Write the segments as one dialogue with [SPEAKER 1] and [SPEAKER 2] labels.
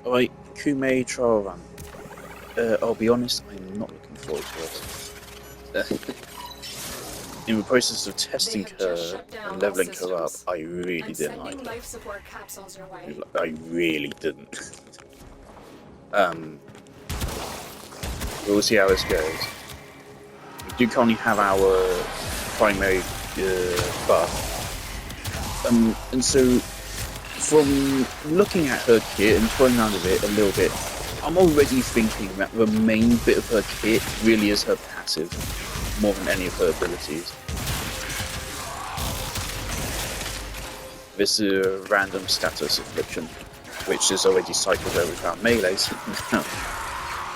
[SPEAKER 1] Alright, Koumei trial run. I'll be honest, I'm not looking forward to it. In the process of testing her and leveling her up, I really didn't like her.
[SPEAKER 2] Life support capsules your way.
[SPEAKER 1] I really didn't. We'll see how this goes. We do currently have our primary buff. And so, from looking at her kit and toying around with it a little bit, I'm already thinking that the main bit of her kit really is her passive, more than any of her abilities. This is a random status affliction, which is already cycled over with our melees.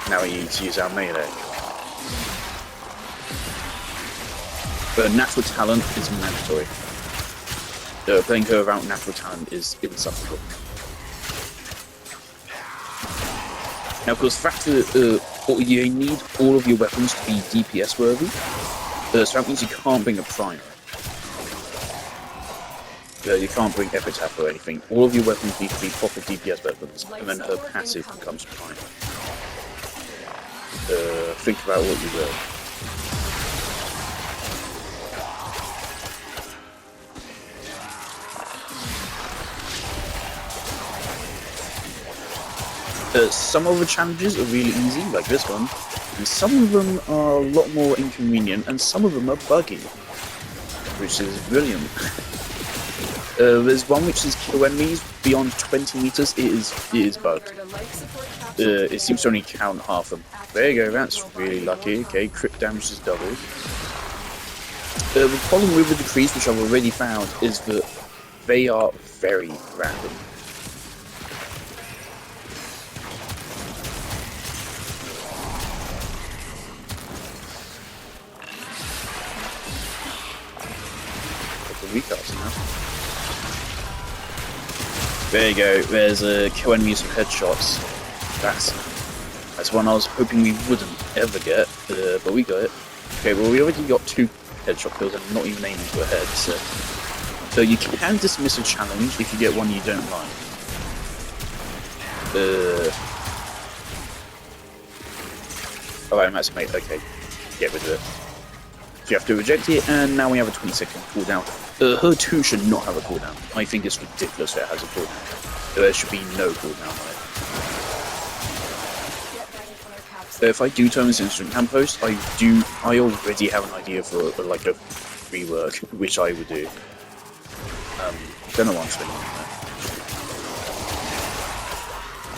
[SPEAKER 1] Now we need to use our melee. But natural talent is mandatory. Playing her without natural talent is insufferable. Now, of course, the fact that you need all of your weapons to be DPS worthy, so that means you can't bring a primer. You can't bring epitaph or anything. All of your weapons need to be proper DPS weapons, and then her passive becomes primer. Think about what you will. Some of the challenges are really easy, like this one, and some of them are a lot more inconvenient, and some of them are buggy, which is brilliant. There's one which is kill enemies beyond 20 meters. It is bugged. It seems to only count half of them. There you go, that's really lucky. Okay, crit damage is doubled. The problem with the decrees, which I've already found, is that they are very random. Recast now. There you go, there's a kill enemies with headshots. That's one I was hoping we wouldn't ever get, but we got it. Okay, well we already got 2 headshot kills and I'm not even aiming for a head, so you can dismiss a challenge if you get one you don't like. Alright, that's mate, okay. Get rid of it. So you have to reject it, and now we have a 20-second cooldown. Her 2 should not have a cooldown. I think it's ridiculous that it has a cooldown. There should be no cooldown on it. If I do turn this instant hand post, I already have an idea for like a rework, which I would do. Don't know why I'm spending on that.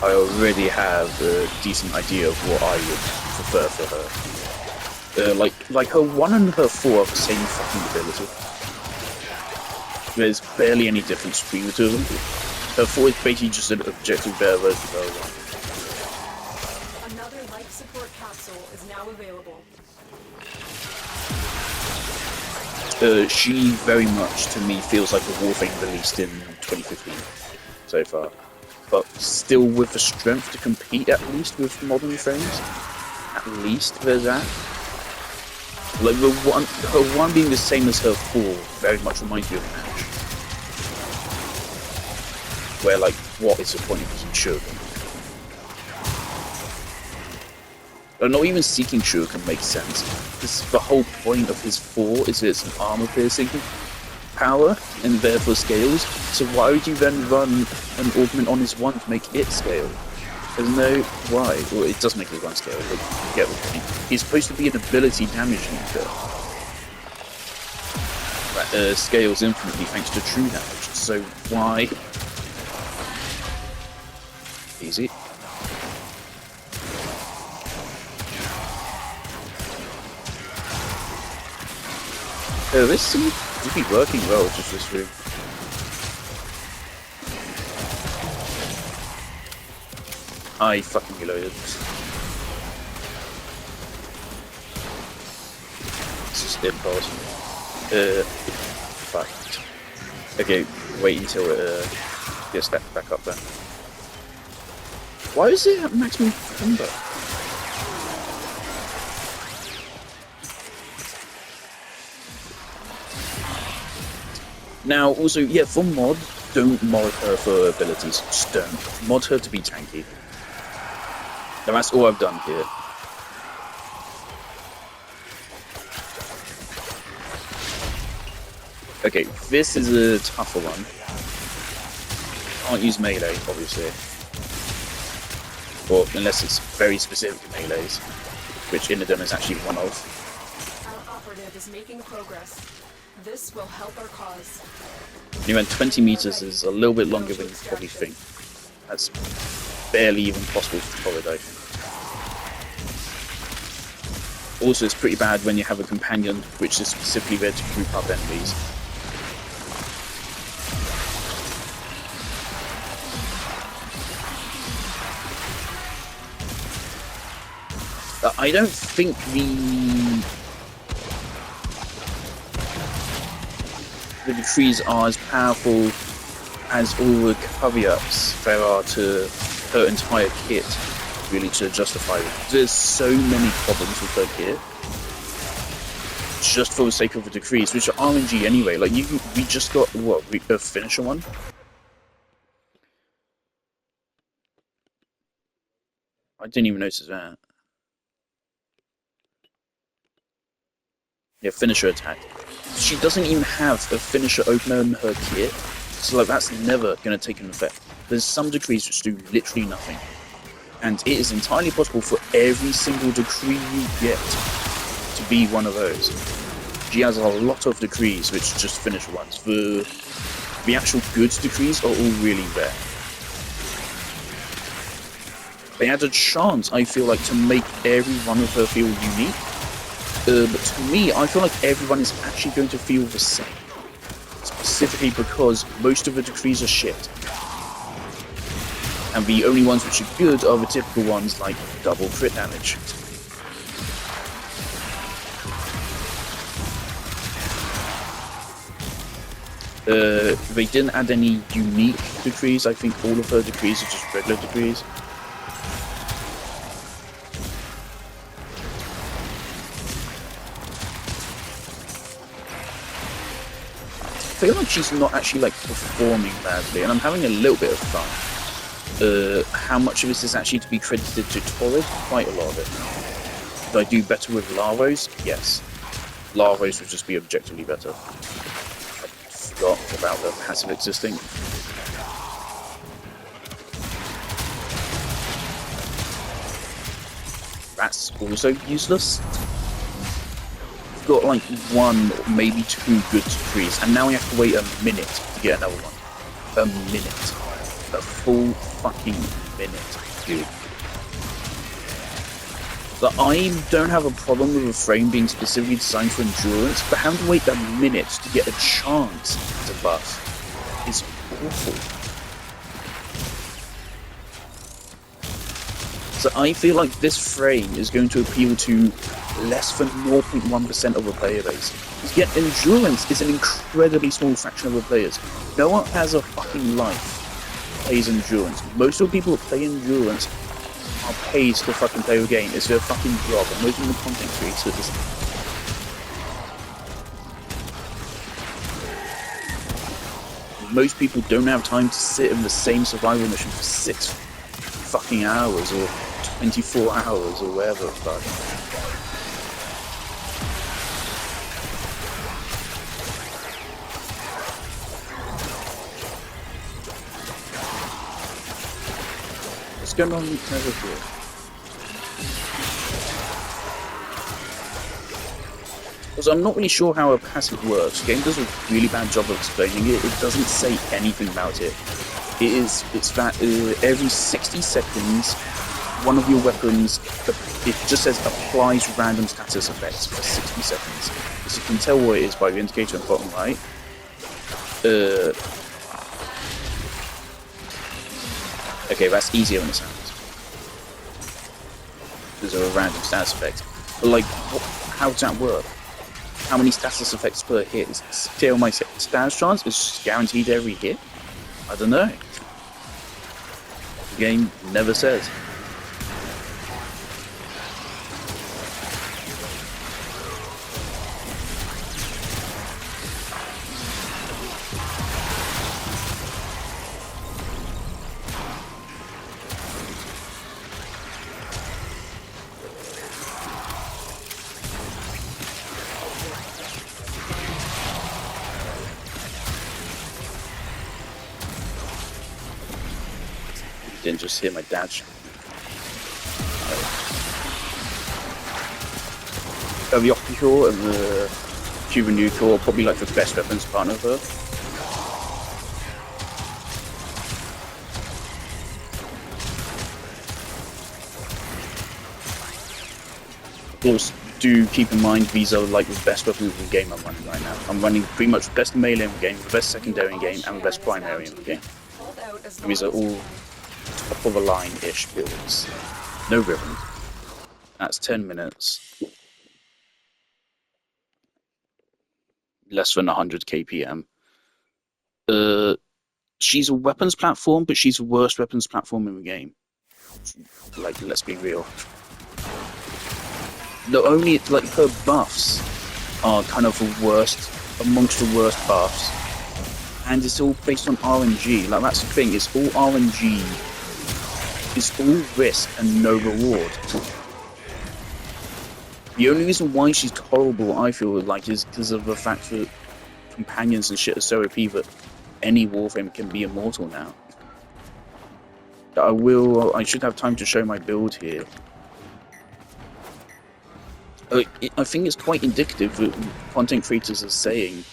[SPEAKER 1] I already have a decent idea of what I would prefer for her. Like her 1 and her 4 are the same fucking ability. There's barely any difference between the 2 of them. Her 4 is basically just an objective better version of her 1.
[SPEAKER 2] Another life support capsule is now available.
[SPEAKER 1] She very much, to me, feels like a Warframe released in 2015 so far. But still with the strength to compete, at least, with modern frames. At least there's that. Like her 1 being the same as her 4 very much reminds me of Ash. Where like, what is the point of using Shuriken? Not even seeking Shuriken makes sense. The whole point of his 4 is it's an armor piercing power and therefore scales. So why would you then run an augment on his 1 to make it scale? There's no why. Well, it does make his 1 scale, but you get the point. He's supposed to be an ability damage meter that scales infinitely thanks to true damage. So why? Easy. This seems to be working well, just this room. I fucking reloaded. This is impossible. Fuck. Okay, wait until it gets back up then. Why is it at maximum combo? Now, also, yeah, for mod, don't mod her for abilities. Just don't. Mod her to be tanky. And that's all I've done here. Okay, this is a tougher one. Can't use melee, obviously. Or unless it's very specific melees, which Inodem is actually one of.
[SPEAKER 2] Our operative is making progress. This will help our cause.
[SPEAKER 1] Anyway, 20 meters is a little bit longer than you probably think. That's barely even possible for Torrid, I think. Also, it's pretty bad when you have a companion which is specifically there to group up enemies. I don't think the decrees are as powerful as all the caveats there are to her entire kit, really, to justify it. There's so many problems with her kit, just for the sake of the decrees, which are RNG anyway. Like, we just got, what, a finisher one? I didn't even notice that. Yeah, finisher attack. She doesn't even have a finisher opener in her kit, so like that's never going to take an effect. There's some decrees which do literally nothing, and it is entirely possible for every single decree you get to be one of those. She has a lot of decrees which just finish ones. The actual good decrees are all really rare. They add a chance, I feel like, to make every one of her feel unique. But to me, I feel like everyone is actually going to feel the same. Specifically because most of the decrees are shit. And the only ones which are good are the typical ones like double crit damage. They didn't add any unique decrees. I think all of her decrees are just regular decrees. I feel like she's not actually like performing badly, and I'm having a little bit of fun. How much of this is actually to be credited to Torrid? Quite a lot of it. Did I do better with Larvos? Yes. Larvos would just be objectively better. I forgot about the passive existing. That's also useless. Got like one, maybe two good decrees, and now we have to wait a minute to get another one. A minute. A full fucking minute, dude. But I don't have a problem with a frame being specifically designed for endurance, but having to wait a minute to get a chance to buff is awful. So I feel like this frame is going to appeal to less than 0.1% of the player base. Yet endurance is an incredibly small fraction of the players. No one has a fucking life plays endurance. Most of the people who play endurance are paid to fucking play the game. It's their fucking job, and most of the content creators. Most people don't have time to sit in the same survival mission for 6 fucking hours or 24 hours or whatever the fuck. What's going on over here? Because I'm not really sure how a passive works. The game does a really bad job of explaining it. It doesn't say anything about it. It's that every 60 seconds, one of your weapons, it just says applies random status effects for 60 seconds. As you can tell what it is by the indicator on the bottom right. Okay, that's easier than it sounds. There's a random status effect. But like, how does that work? How many status effects per hit? Is still my status chance is guaranteed every hit? I don't know. The game never says. Didn't just hear my dad shout. The Octocure and the Cuban Nucor are probably like the best weapons partner of her. Of course, do keep in mind these are like the best weapons in the game I'm running right now. I'm running pretty much the best melee in the game, the best secondary in the game, and the best primary in the game. These are all top of the line-ish builds. No ribbons. That's 10 minutes. Less than 100 kpm. She's a weapons platform, but she's the worst weapons platform in the game. Like, let's be real. Not only, like, her buffs are kind of the worst, amongst the worst buffs, and it's all based on RNG. Like, that's the thing, it's all RNG. It's all risk and no reward. The only reason why she's horrible, I feel like, is because of the fact that companions and shit are so OP that any Warframe can be immortal now. I should have time to show my build here. I think it's quite indicative that content creators are saying,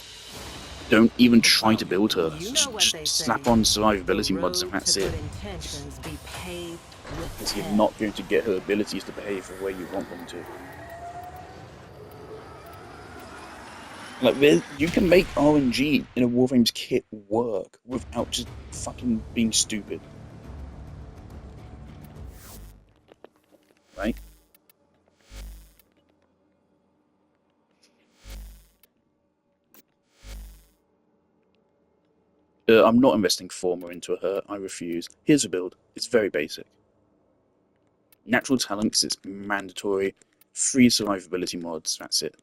[SPEAKER 1] don't even try to build her. Just slap on survivability mods and that's it. Because you're not going to get her abilities to behave the way you want them to. Like, you can make RNG in a Warframe's kit work without just fucking being stupid. Right? I'm not investing Former into her. I refuse. Here's a build. It's very basic. Natural talent, because it's mandatory. 3 survivability mods, that's it.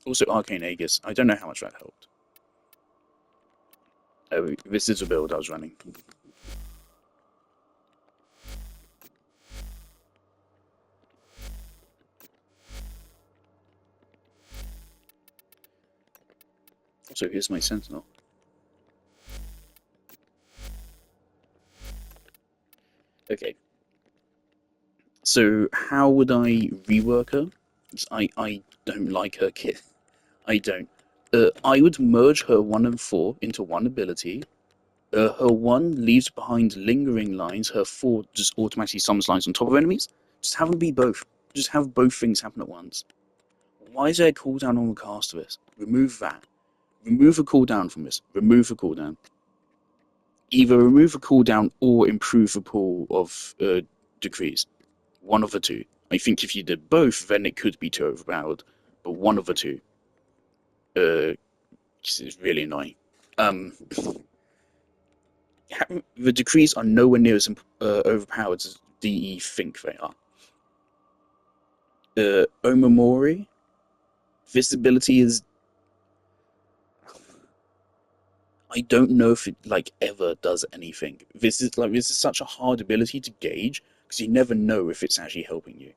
[SPEAKER 1] Also Arcane Aegis. I don't know how much that helped. This is a build I was running. Also, here's my Sentinel. Okay. So, how would I rework her? I don't like her kit. I don't. I would merge her 1 and 4 into one ability. Her 1 leaves behind lingering lines. Her 4 just automatically summons lines on top of enemies. Just have them be both. Just have both things happen at once. Why is there a cooldown on the cast of this? Remove that. Remove a cooldown from this. Remove a cooldown. Either remove a cooldown or improve the pool of decrees. One of the two. I think if you did both, then it could be too overpowered. But one of the two. It's really annoying. The decrees are nowhere near as overpowered as DE think they are. Omamori, visibility is... I don't know if it like ever does anything. This is such a hard ability to gauge because you never know if it's actually helping you.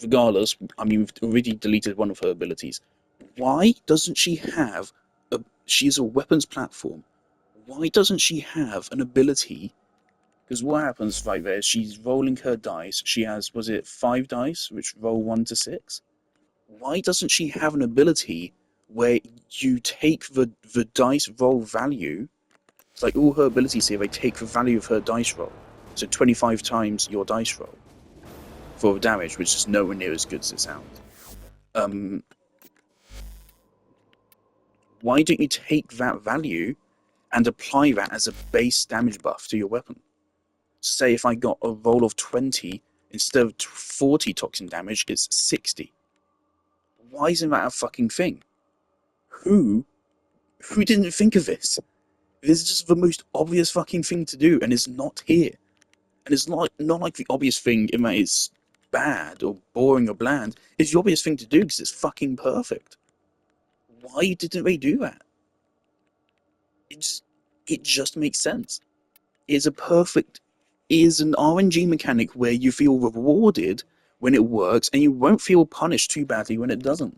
[SPEAKER 1] Regardless, I mean, we've already deleted one of her abilities. Why doesn't she have she's a weapons platform. Why doesn't she have an ability? Because what happens right there, she's rolling her dice. She has, was it 5 dice, which roll 1 to 6? Why doesn't she have an ability where you take the dice roll value? It's like all her abilities here, they take the value of her dice roll. So 25 times your dice roll for damage, which is nowhere near as good as it sounds. Why don't you take that value and apply that as a base damage buff to your weapon? Say if I got a roll of 20, instead of 40 toxin damage, it's 60. Why isn't that a fucking thing? Who didn't think of this? This is just the most obvious fucking thing to do, and it's not here. And it's not like the obvious thing in that it's bad or boring or bland. It's the obvious thing to do because it's fucking perfect. Why didn't they do that? It just makes sense. It's a perfect... is an RNG mechanic where you feel rewarded when it works, and you won't feel punished too badly when it doesn't.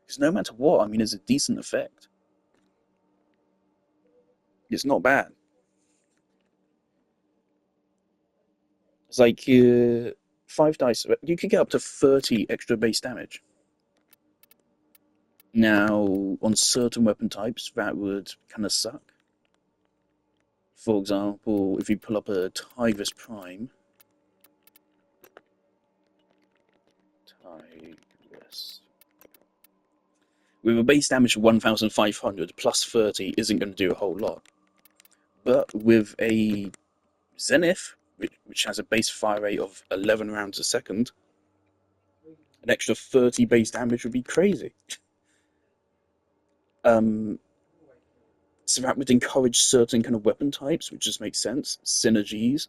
[SPEAKER 1] Because no matter what, I mean, it's a decent effect. It's not bad. It's like 5 dice. You could get up to 30 extra base damage. Now, on certain weapon types, that would kind of suck. For example, if you pull up a Tigress Prime, Tigress, with a base damage of 1,500 plus 30 isn't going to do a whole lot. But with a Zenith, which has a base fire rate of 11 rounds a second, an extra 30 base damage would be crazy. So that would encourage certain kind of weapon types, which just makes sense. Synergies.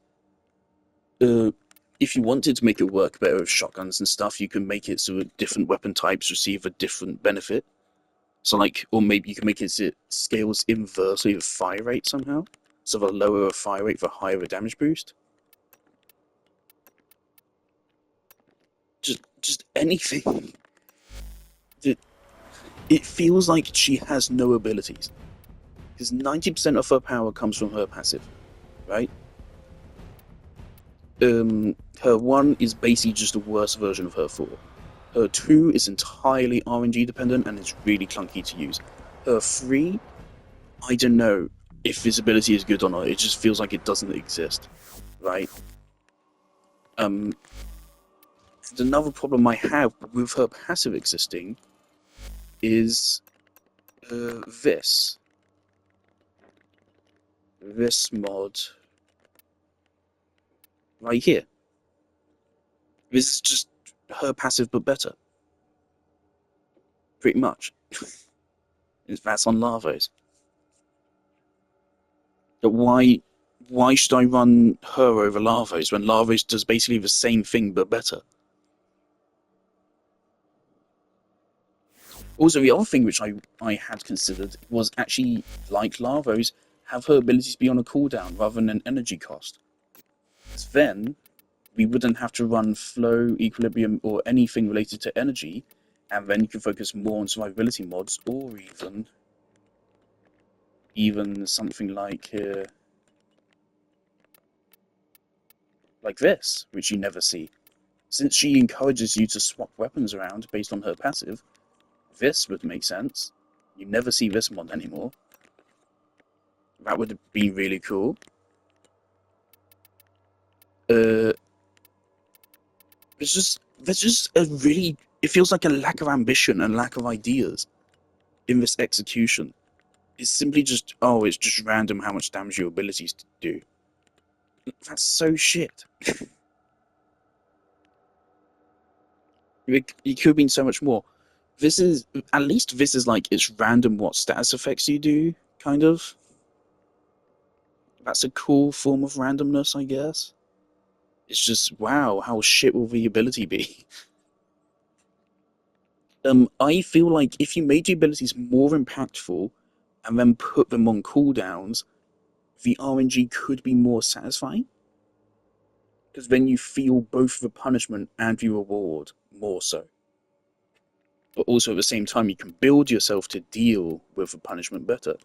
[SPEAKER 1] If you wanted to make it work better with shotguns and stuff, you can make it so that different weapon types receive a different benefit. So like, or maybe you can make it so it scales inversely with fire rate somehow. So the lower a fire rate, the higher a damage boost. Just anything. It feels like she has no abilities. Because 90% of her power comes from her passive, right? Her 1 is basically just a worse version of her 4. Her 2 is entirely RNG dependent and is really clunky to use. Her 3, I don't know if this ability is good or not. It just feels like it doesn't exist, right? Another problem I have with her passive existing is this mod right here. This is just her passive but better. Pretty much. That's on Larvos. But why should I run her over Larvos when Larvos does basically the same thing but better? Also, the other thing which I had considered was actually, like Larvos, have her abilities be on a cooldown rather than an energy cost. Because then we wouldn't have to run flow, equilibrium, or anything related to energy, and then you can focus more on survivability mods, or even something like this, which you never see. Since she encourages you to swap weapons around based on her passive, this would make sense. You never see this mod anymore. That would be really cool. There's just a really, it feels like a lack of ambition and lack of ideas in this execution. It's simply just, oh, it's just random how much damage your abilities do. That's so shit. It could have been so much more. This is, at least this is like, it's random what status effects you do, kind of. That's a cool form of randomness, I guess. It's just, wow, how shit will the ability be? I feel like if you made the abilities more impactful and then put them on cooldowns, the RNG could be more satisfying. Because then you feel both the punishment and the reward more so. But also at the same time, you can build yourself to deal with the punishment better.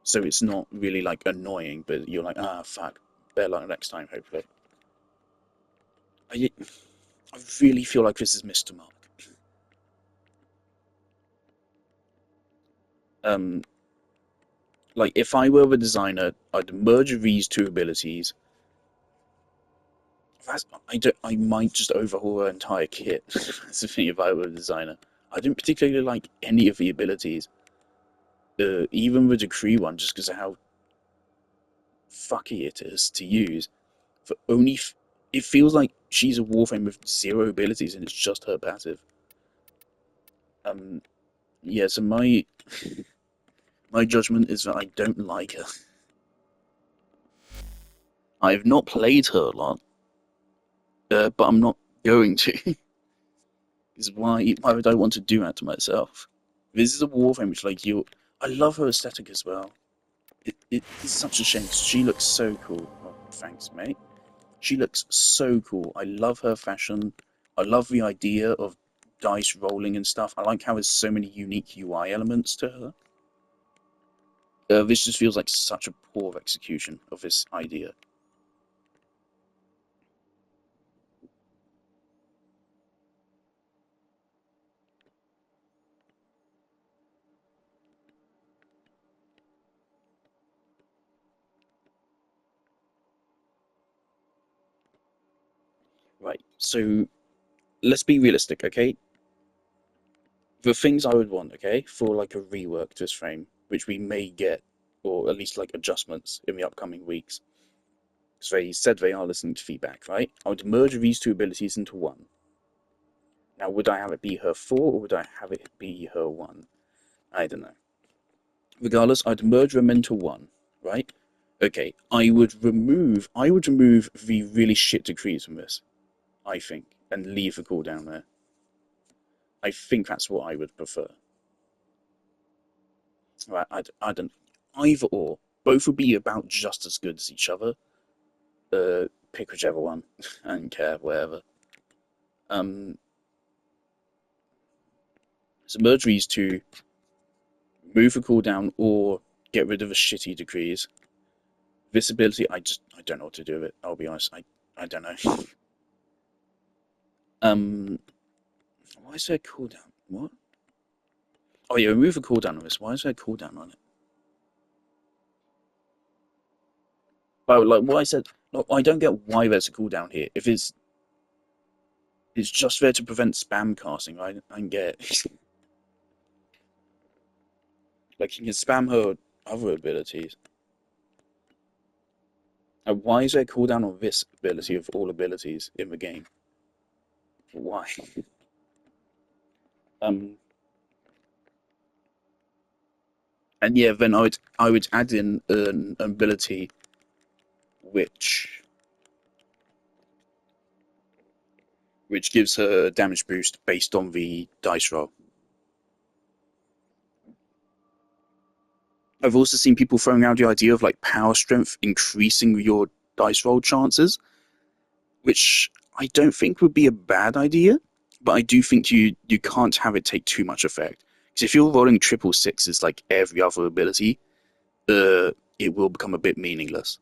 [SPEAKER 1] So it's not really like annoying, but you're like, ah, fuck, better luck next time, hopefully. I really feel like this is missed the mark. Like, if I were the designer, I'd merge these two abilities. I might just overhaul her entire kit. That's the thing if I were a designer. I don't particularly like any of the abilities. Even the Decree one, just because of how fucky it is to use. For only, it feels like she's a Warframe with 0 abilities and it's just her passive. Yeah, so my judgment is that I don't like her. I have not played her a lot, but I'm not going to. Is why would I want to do that to myself? This is a Warframe which, like, I love her aesthetic as well. It's such a shame. She looks so cool. Oh, thanks, mate. She looks so cool. I love her fashion. I love the idea of dice rolling and stuff. I like how there's so many unique UI elements to her. This just feels like such a poor execution of this idea. Right, so let's be realistic, okay? The things I would want, okay, for like a rework to this frame, which we may get, or at least like adjustments in the upcoming weeks. So they said they are listening to feedback, right? I would merge these two abilities into one. Now, would I have it be her 4 or would I have it be her 1? I don't know. Regardless, I'd merge them into 1, right? Okay, I would remove the really shit decrees from this, I think, and leave the cooldown there. I think that's what I would prefer. Right, I don't either or. Both would be about just as good as each other. Pick whichever one. I don't care, whatever. So merge these two, move the cooldown, or get rid of the shitty decrees. This ability, I don't know what to do with it. I'll be honest, I don't know. Why is there a cooldown? What? Oh yeah, remove the cooldown on this. Why is there a cooldown on it? Oh, like what I said. No, I don't get why there's a cooldown here. If it's just there to prevent spam casting, right? I can get it. Like you can spam her other abilities. Why is there a cooldown on this ability of all abilities in the game? Why? Um, and yeah, then I would add in an ability which gives her a damage boost based on the dice roll. I've also seen people throwing out the idea of like power strength increasing your dice roll chances, which I don't think would be a bad idea, but I do think you can't have it take too much effect. Because if you're rolling triple sixes like every other ability, it will become a bit meaningless.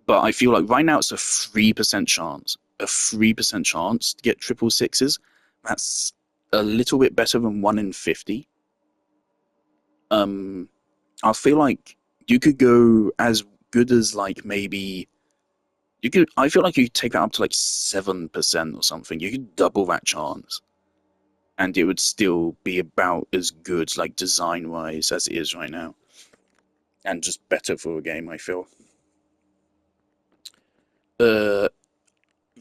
[SPEAKER 1] But I feel like right now it's a 3% chance. A 3% chance to get triple sixes. That's a little bit better than 1 in 50. I feel like you could go as good as like maybe I feel like you could take that up to like 7% or something. You could double that chance. And it would still be about as good, like design wise, as it is right now. And just better for a game, I feel. Uh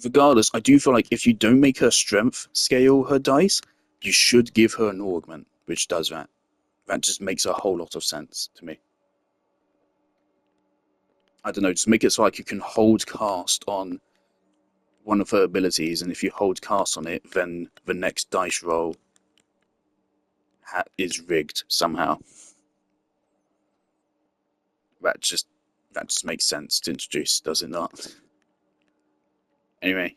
[SPEAKER 1] Regardless, I do feel like if you don't make her strength scale her dice, you should give her an augment, which does that. That just makes a whole lot of sense to me. I don't know, just make it so like you can hold cast on one of her abilities, and if you hold cast on it, then the next dice roll is rigged somehow. That just makes sense to introduce, does it not? Anyway,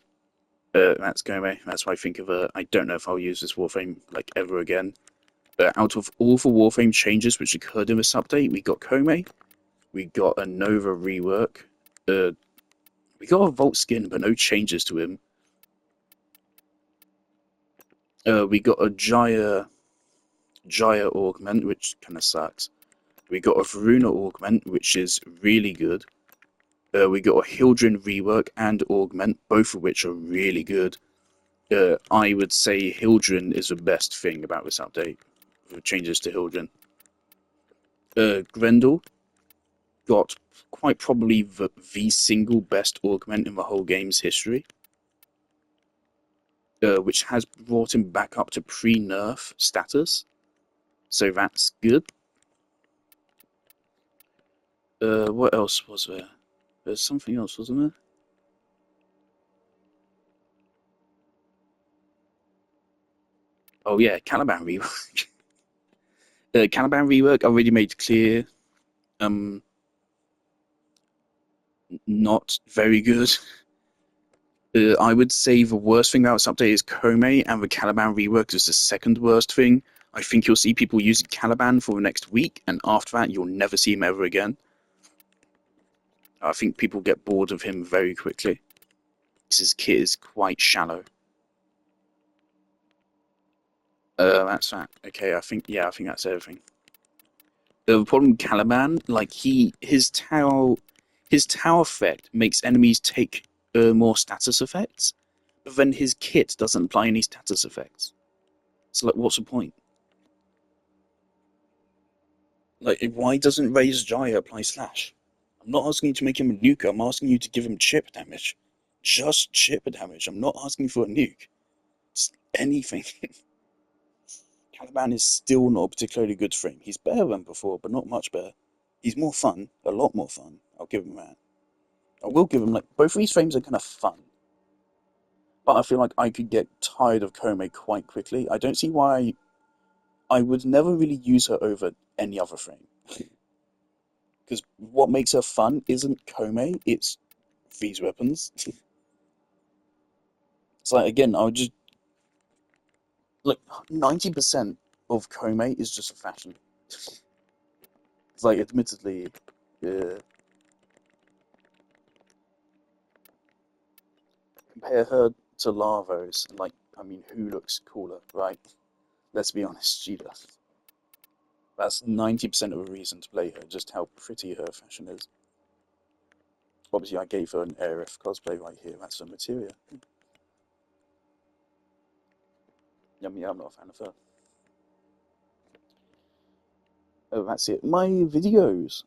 [SPEAKER 1] that's Koumei. That's what I think of her. I don't know if I'll use this Warframe like ever again. Out of all the Warframe changes which occurred in this update, we got Koumei, we got a Nova rework, we got a Vault skin, but no changes to him. We got a Jaya augment, which kind of sucks. We got a Varuna augment, which is really good. We got a Hildren rework and augment, both of which are really good. I would say Hildren is the best thing about this update. The changes to Hildren. Grendel got quite probably the single best augment in the whole game's history, which has brought him back up to pre-nerf status, so that's good. What else was there? There's something else, wasn't there? Oh yeah, Caliban rework. Caliban rework already made clear, not very good. I would say the worst thing about this update is Koumei, and the Caliban rework is the second worst thing. I think you'll see people using Caliban for the next week, and after that, you'll never see him ever again. I think people get bored of him very quickly, because his kit is quite shallow. That's that. Okay, I think that's everything. The problem with Caliban, like his tower effect makes enemies take more status effects, but then his kit doesn't apply any status effects. So, like, what's the point? Like, why doesn't Ray's Jaya apply slash? I'm not asking you to make him a nuker, I'm asking you to give him chip damage. Just chip damage. I'm not asking for a nuke. It's anything. Caliban is still not a particularly good frame. He's better than before, but not much better. He's more fun, a lot more fun. I'll give him that. I will give him, like, both of these frames are kind of fun. But I feel like I could get tired of Koumei quite quickly. I don't see why I would never really use her over any other frame. Because what makes her fun isn't Koumei, it's these weapons. It's like, again, I would just, like, 90% of Koumei is just a fashion. It's like, admittedly, compare her to Lavos, and, like, I mean, who looks cooler, right? Let's be honest, she does. That's 90% of a reason to play her, just how pretty her fashion is. Obviously, I gave her an Aerith cosplay right here, that's her materia. Yeah, I'm not a fan of her. Oh, that's it. My videos,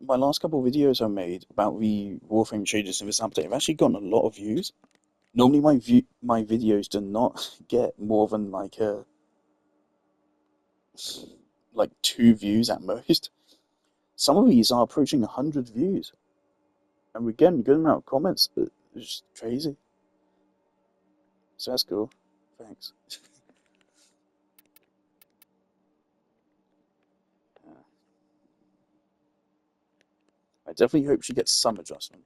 [SPEAKER 1] my last couple of videos I made about the Warframe changes in this update have actually gotten a lot of views. Normally, my videos do not get more than like 2 views at most. Some of these are approaching 100 views, and we're getting a good amount of comments, but it's just crazy. So that's cool. Thanks. I definitely hope she gets some adjustments.